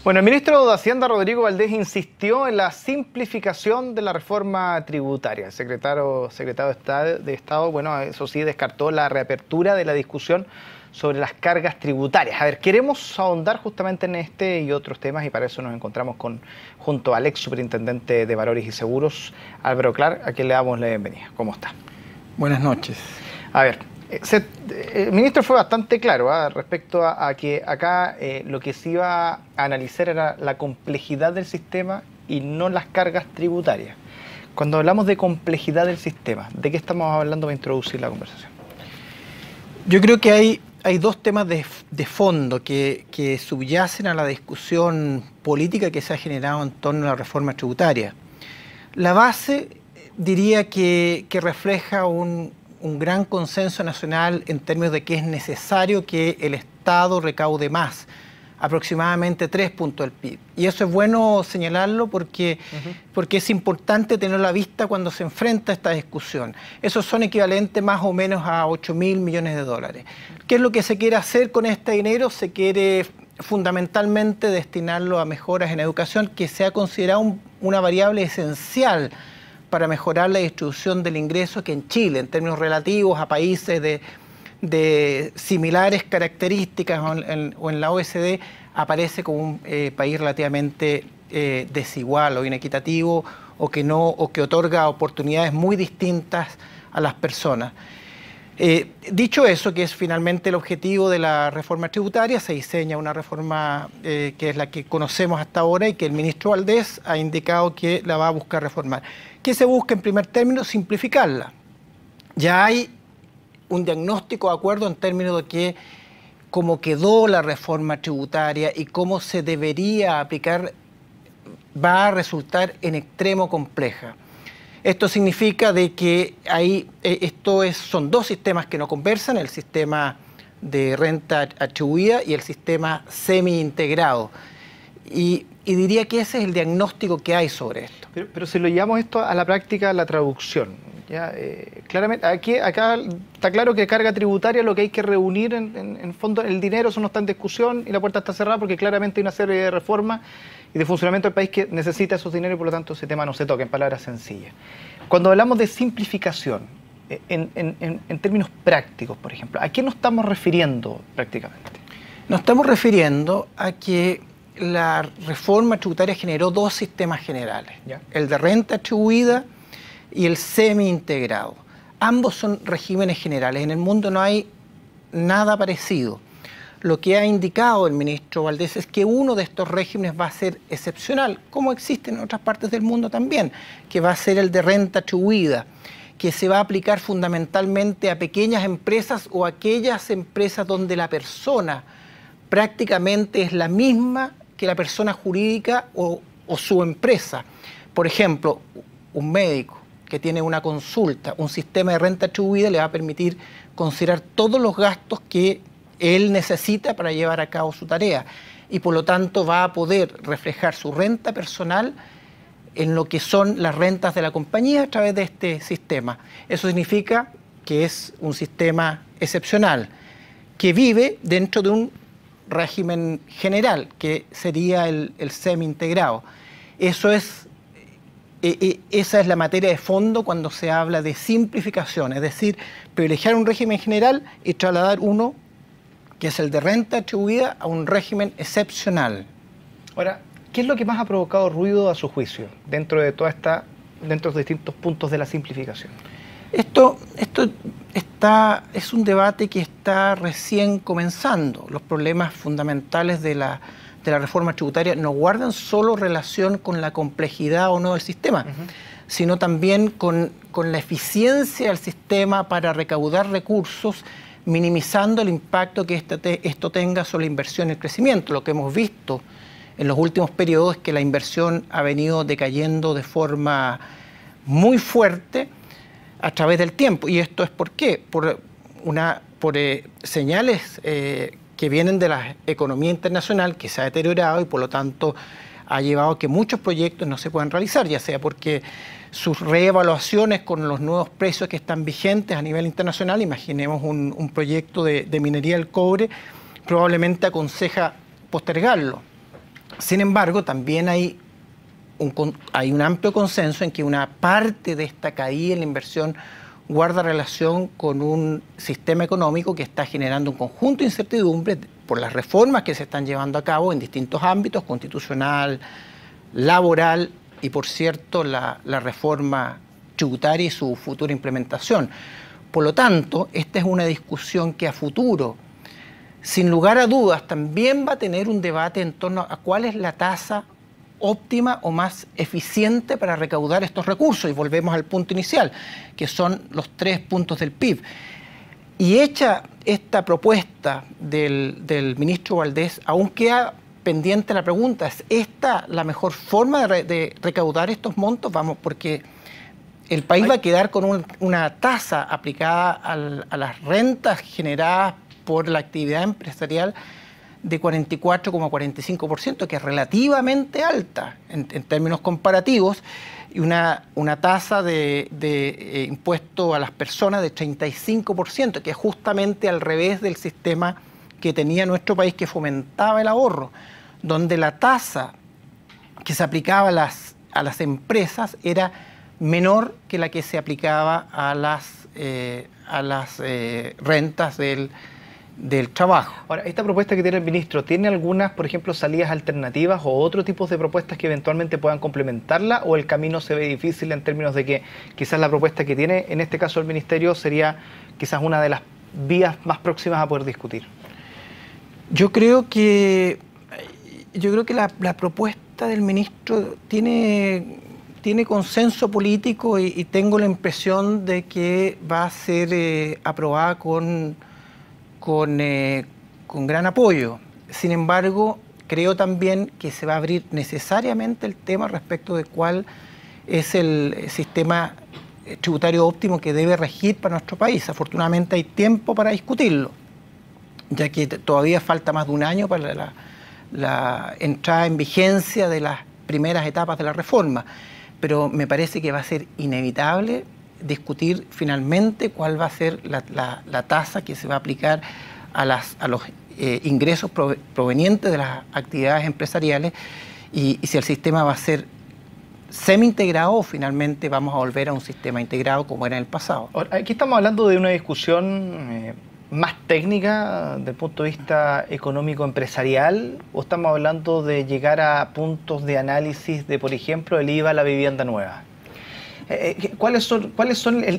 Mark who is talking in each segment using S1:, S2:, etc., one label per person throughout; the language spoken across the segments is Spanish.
S1: Bueno, el ministro de Hacienda, Rodrigo Valdés, insistió en la simplificación de la reforma tributaria. El secretario de Estado, bueno, eso sí, descartó la reapertura de la discusión sobre las cargas tributarias. A ver, queremos ahondar justamente en este y otros temas y para eso nos encontramos junto al ex superintendente de Valores y Seguros, Álvaro Clark, a quien le damos la bienvenida. ¿Cómo está?
S2: Buenas noches.
S1: A ver, el ministro fue bastante claro respecto a que acá lo que se iba a analizar era la complejidad del sistema y no las cargas tributarias. Cuando hablamos de complejidad del sistema, ¿de qué estamos hablando para introducir la conversación?
S2: Yo creo que hay dos temas de fondo que subyacen a la discusión política que se ha generado en torno a la reforma tributaria. La base diría que refleja un gran consenso nacional en términos de que es necesario que el Estado recaude más, aproximadamente 3 puntos del PIB. Y eso es bueno señalarlo porque es importante tenerlo a la vista cuando se enfrenta a esta discusión. Esos son equivalentes más o menos a 8.000 millones de dólares. ¿Qué es lo que se quiere hacer con este dinero? Se quiere fundamentalmente destinarlo a mejoras en educación, que se ha considerado una variable esencial para mejorar la distribución del ingreso, que en Chile, en términos relativos a países de similares características o en la OECD, aparece como un país relativamente desigual o inequitativo o que otorga oportunidades muy distintas a las personas. Dicho eso, que es finalmente el objetivo de la reforma tributaria, se diseña una reforma que es la que conocemos hasta ahora y que el ministro Valdés ha indicado que la va a buscar reformar. ¿Qué se busca en primer término? Simplificarla. Ya hay un diagnóstico de acuerdo en términos de que cómo quedó la reforma tributaria y cómo se debería aplicar va a resultar en extremo compleja. Esto significa de que son dos sistemas que no conversan, el sistema de renta atribuida y el sistema semi-integrado. Y diría que ese es el diagnóstico que hay sobre esto.
S1: Pero si lo llevamos esto a la práctica, la traducción, ¿ya? Claramente, acá está claro que carga tributaria lo que hay que reunir en fondo, el dinero, eso no está en discusión y la puerta está cerrada porque claramente hay una serie de reformas y de funcionamiento del país que necesita esos dineros y por lo tanto ese tema no se toca, en palabras sencillas. Cuando hablamos de simplificación, en términos prácticos, por ejemplo, ¿a qué nos estamos refiriendo prácticamente?
S2: Nos estamos refiriendo a que la reforma tributaria generó dos sistemas generales, ¿ya? El de renta atribuida y el semi-integrado. Ambos son regímenes generales. En el mundo no hay nada parecido. Lo que ha indicado el ministro Valdés es que uno de estos regímenes va a ser excepcional, como existe en otras partes del mundo también, que va a ser el de renta atribuida, que se va a aplicar fundamentalmente a pequeñas empresas o aquellas empresas donde la persona prácticamente es la misma que la persona jurídica o su empresa. Por ejemplo, un médico que tiene una consulta, un sistema de renta atribuida le va a permitir considerar todos los gastos que él necesita para llevar a cabo su tarea y por lo tanto va a poder reflejar su renta personal en lo que son las rentas de la compañía a través de este sistema. Eso significa que es un sistema excepcional, que vive dentro de un régimen general, que sería el semi-integrado. Esa es la materia de fondo cuando se habla de simplificación, es decir, privilegiar un régimen general y trasladar uno, que es el de renta atribuida, a un régimen excepcional. Ahora,
S1: ¿qué es lo que más ha provocado ruido a su juicio dentro de dentro de los distintos puntos de la simplificación?
S2: Esto es un debate que está recién comenzando. Los problemas fundamentales de la reforma tributaria no guardan solo relación con la complejidad o no del sistema, sino también con la eficiencia del sistema para recaudar recursos, minimizando el impacto que esto tenga sobre la inversión y el crecimiento. Lo que hemos visto en los últimos periodos es que la inversión ha venido decayendo de forma muy fuerte a través del tiempo. ¿Y esto es por qué? Por señales que vienen de la economía internacional que se ha deteriorado y por lo tanto ha llevado a que muchos proyectos no se puedan realizar, ya sea porque sus reevaluaciones con los nuevos precios que están vigentes a nivel internacional, imaginemos un proyecto de minería del cobre, probablemente aconseja postergarlo. Sin embargo, también hay un amplio consenso en que una parte de esta caída en la inversión guarda relación con un sistema económico que está generando un conjunto de incertidumbres por las reformas que se están llevando a cabo en distintos ámbitos, constitucional, laboral y, por cierto, la reforma tributaria y su futura implementación. Por lo tanto, esta es una discusión que a futuro, sin lugar a dudas, también va a tener un debate en torno a cuál es la tasa óptima o más eficiente para recaudar estos recursos. Y volvemos al punto inicial, que son los 3 puntos del PIB. Y hecha esta propuesta del ministro Valdés, aún queda pendiente la pregunta, ¿es esta la mejor forma de recaudar estos montos? Vamos, porque el país va a quedar con una tasa aplicada a las rentas generadas por la actividad empresarial de 44,45%, que es relativamente alta en términos comparativos, y una tasa de impuesto a las personas de 35%, que es justamente al revés del sistema que tenía nuestro país, que fomentaba el ahorro, donde la tasa que se aplicaba a las empresas era menor que la que se aplicaba a las rentas del trabajo.
S1: Ahora, esta propuesta que tiene el ministro, ¿tiene algunas, por ejemplo, salidas alternativas o otro tipo de propuestas que eventualmente puedan complementarla, o el camino se ve difícil en términos de que quizás la propuesta que tiene, en este caso el ministerio, sería quizás una de las vías más próximas a poder discutir?
S2: Yo creo que la propuesta del ministro tiene consenso político y tengo la impresión de que va a ser aprobada con gran apoyo. Sin embargo, creo también que se va a abrir necesariamente el tema respecto de cuál es el sistema tributario óptimo que debe regir para nuestro país. Afortunadamente hay tiempo para discutirlo, ya que todavía falta más de un año para la entrada en vigencia de las primeras etapas de la reforma. Pero me parece que va a ser inevitable discutir finalmente cuál va a ser la tasa que se va a aplicar a los ingresos provenientes de las actividades empresariales, y si el sistema va a ser semi-integrado o finalmente vamos a volver a un sistema integrado como era en el pasado.
S1: Ahora, aquí estamos hablando de una discusión más técnica desde el punto de vista económico-empresarial, o estamos hablando de llegar a puntos de análisis de, por ejemplo, el IVA a la vivienda nueva. ¿Cuáles son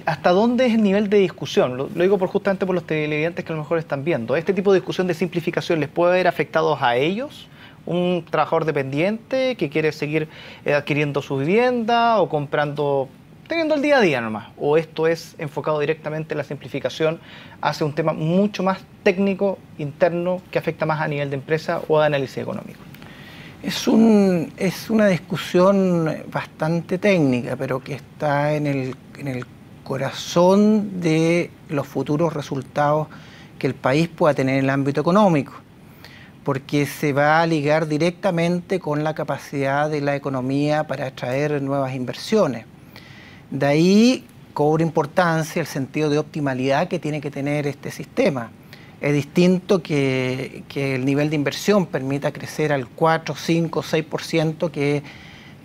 S1: hasta dónde es el nivel de discusión? Lo digo justamente por los televidentes que a lo mejor están viendo. ¿Este tipo de discusión de simplificación les puede haber afectado a ellos? ¿Un trabajador dependiente que quiere seguir adquiriendo su vivienda o comprando, teniendo el día a día nomás? ¿O esto es enfocado directamente en la simplificación hacia un tema mucho más técnico, interno, que afecta más a nivel de empresa o de análisis económico?
S2: Es una discusión bastante técnica, pero que está en el corazón de los futuros resultados que el país pueda tener en el ámbito económico, porque se va a ligar directamente con la capacidad de la economía para atraer nuevas inversiones. De ahí cobra importancia el sentido de optimalidad que tiene que tener este sistema. Es distinto que el nivel de inversión permita crecer al 4, 5, 6%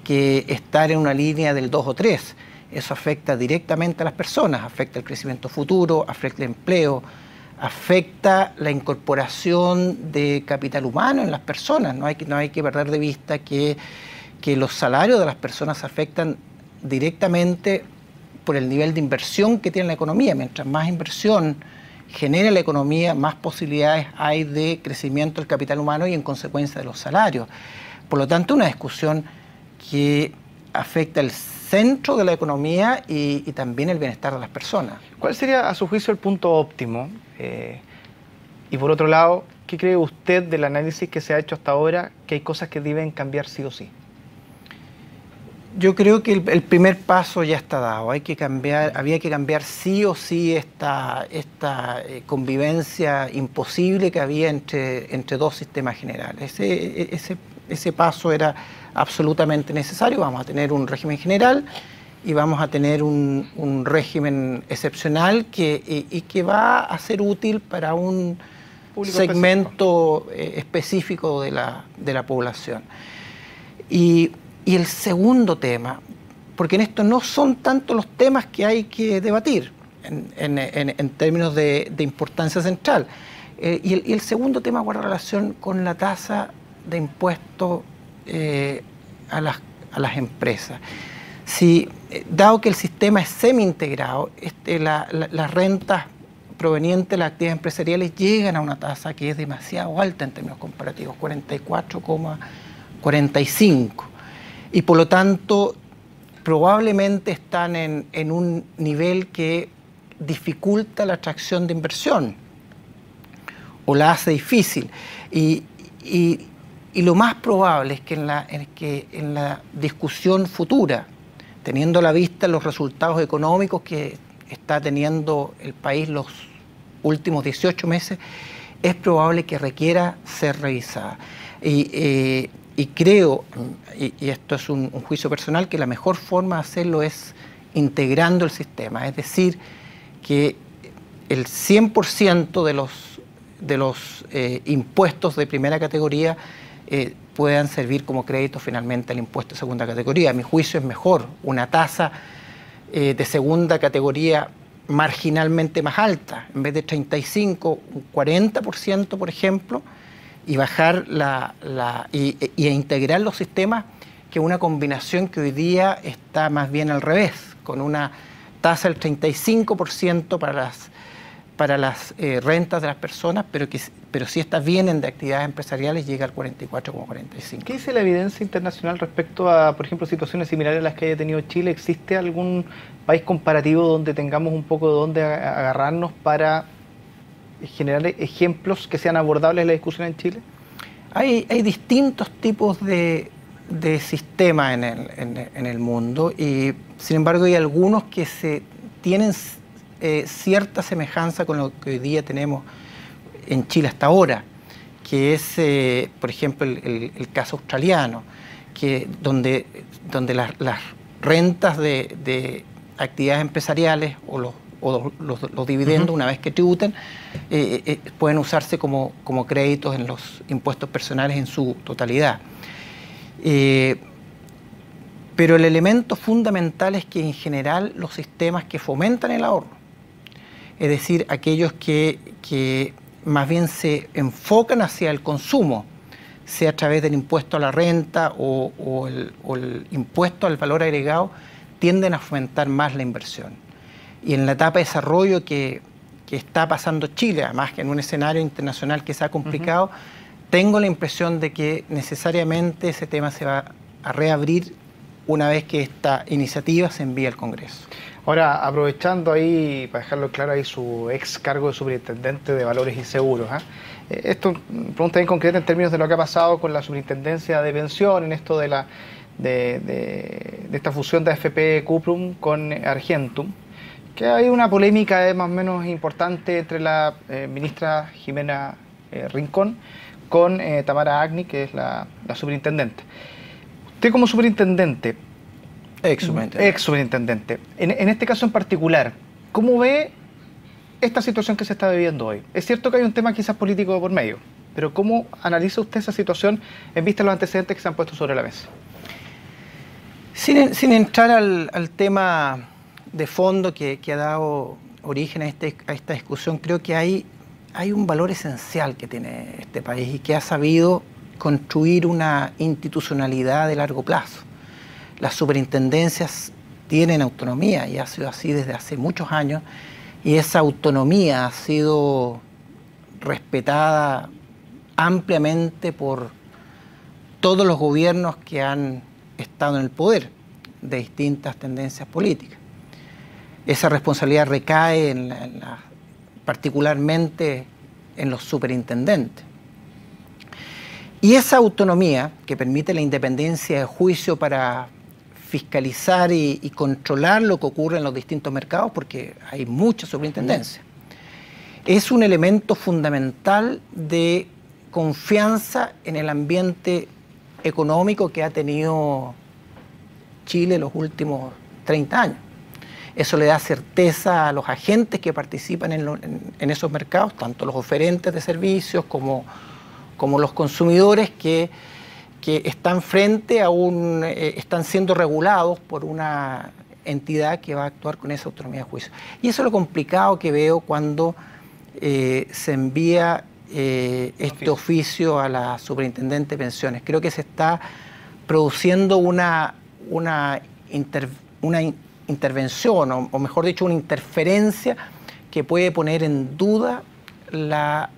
S2: que estar en una línea del 2 o 3. Eso afecta directamente a las personas, afecta el crecimiento futuro, afecta el empleo, afecta la incorporación de capital humano en las personas. No hay que perder de vista que los salarios de las personas afectan directamente por el nivel de inversión que tiene la economía. Mientras más inversión genera la economía, más posibilidades hay de crecimiento del capital humano y en consecuencia de los salarios. Por lo tanto, una discusión que afecta el centro de la economía y también el bienestar de las personas.
S1: ¿Cuál sería, a su juicio, el punto óptimo? Y por otro lado, ¿qué cree usted del análisis que se ha hecho hasta ahora, que hay cosas que deben cambiar sí o sí?
S2: Yo creo que el primer paso ya está dado. Había que cambiar sí o sí esta convivencia imposible que había entre dos sistemas generales. Ese paso era absolutamente necesario. Vamos a tener un régimen general y vamos a tener un régimen excepcional que va a ser útil para
S1: público
S2: segmento específico de la población. Y el segundo tema, porque en esto no son tanto los temas que hay que debatir en términos de importancia central. Y el segundo tema guarda relación con la tasa de impuesto a las empresas. Si, dado que el sistema es semi-integrado, las rentas provenientes de las actividades empresariales llegan a una tasa que es demasiado alta en términos comparativos, 44,45. Y por lo tanto, probablemente están en un nivel que dificulta la atracción de inversión o la hace difícil. Y lo más probable es que en la discusión futura, teniendo a la vista los resultados económicos que está teniendo el país los últimos 18 meses, es probable que requiera ser revisada. Y creo, y esto es un juicio personal, que la mejor forma de hacerlo es integrando el sistema, es decir, que el 100% de los impuestos de primera categoría puedan servir como crédito finalmente al impuesto de segunda categoría. A mi juicio es mejor una tasa de segunda categoría marginalmente más alta, en vez de 35, un 40%, por ejemplo, y bajar y integrar los sistemas, que una combinación que hoy día está más bien al revés, con una tasa del 35% para las rentas de las personas, pero si estas vienen de actividades empresariales llega al 44,45.
S1: ¿Qué dice la evidencia internacional respecto a, por ejemplo, situaciones similares a las que haya tenido Chile? ¿Existe algún país comparativo donde tengamos un poco de dónde agarrarnos para generar ejemplos que sean abordables en la discusión en Chile?
S2: Hay distintos tipos de sistemas en el mundo, y sin embargo hay algunos que tienen cierta semejanza con lo que hoy día tenemos en Chile hasta ahora, que es, por ejemplo, el caso australiano, donde las rentas de actividades empresariales o los dividendos, una vez que tributen, pueden usarse como créditos en los impuestos personales en su totalidad. Pero el elemento fundamental es que en general los sistemas que fomentan el ahorro, es decir, aquellos que más bien se enfocan hacia el consumo, sea a través del impuesto a la renta o el impuesto al valor agregado, tienden a fomentar más la inversión. Y en la etapa de desarrollo que está pasando Chile, además que en un escenario internacional que se ha complicado, tengo la impresión de que necesariamente ese tema se va a reabrir una vez que esta iniciativa se envíe al Congreso.
S1: Ahora, aprovechando ahí, para dejarlo claro, ahí su ex cargo de superintendente de valores y seguros, esto, pregunta bien concreta en términos de lo que ha pasado con la superintendencia de pensión, en esto de esta fusión de AFP Cuprum con Argentum, que hay una polémica más o menos importante entre la ministra Jimena Rincón con Tamara Agni, que es la superintendente. Usted como superintendente, ex superintendente, en este caso en particular, ¿cómo ve esta situación que se está viviendo hoy? Es cierto que hay un tema quizás político por medio, pero ¿cómo analiza usted esa situación en vista de los antecedentes que se han puesto sobre la mesa?
S2: Sin entrar al tema de fondo que ha dado origen a esta discusión, creo que hay un valor esencial que tiene este país y que ha sabido construir una institucionalidad de largo plazo. Las superintendencias tienen autonomía y ha sido así desde hace muchos años, y esa autonomía ha sido respetada ampliamente por todos los gobiernos que han estado en el poder de distintas tendencias políticas. Esa responsabilidad recae particularmente en los superintendentes. Y esa autonomía que permite la independencia de juicio para fiscalizar y controlar lo que ocurre en los distintos mercados, porque hay mucha superintendencia, es un elemento fundamental de confianza en el ambiente económico que ha tenido Chile los últimos 30 años. Eso le da certeza a los agentes que participan en esos mercados, tanto los oferentes de servicios como los consumidores que están frente a están siendo regulados por una entidad que va a actuar con esa autonomía de juicio. Y eso es lo complicado que veo cuando se envía este oficio a la Superintendente de Pensiones. Creo que se está produciendo una intervención, o mejor dicho, una interferencia que puede poner en duda la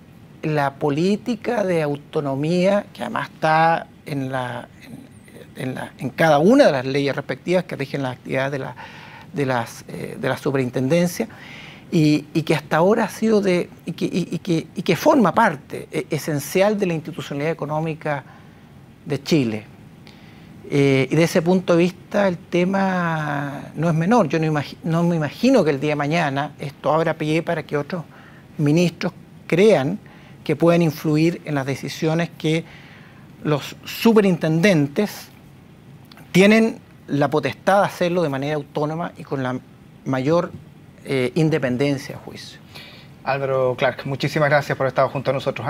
S2: política de autonomía, que además está en cada una de las leyes respectivas que rigen las actividades de la superintendencia, y que hasta ahora ha sido y que forma parte esencial de la institucionalidad económica de Chile. Y de ese punto de vista el tema no es menor. Yo no me imagino que el día de mañana esto abra pie para que otros ministros crean que pueden influir en las decisiones que los superintendentes tienen la potestad de hacerlo de manera autónoma y con la mayor independencia de juicio.
S1: Álvaro Clark, muchísimas gracias por estar junto a nosotros.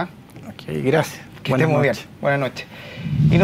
S2: Okay, gracias.
S1: Que esté muy bien. Buenas noches. Y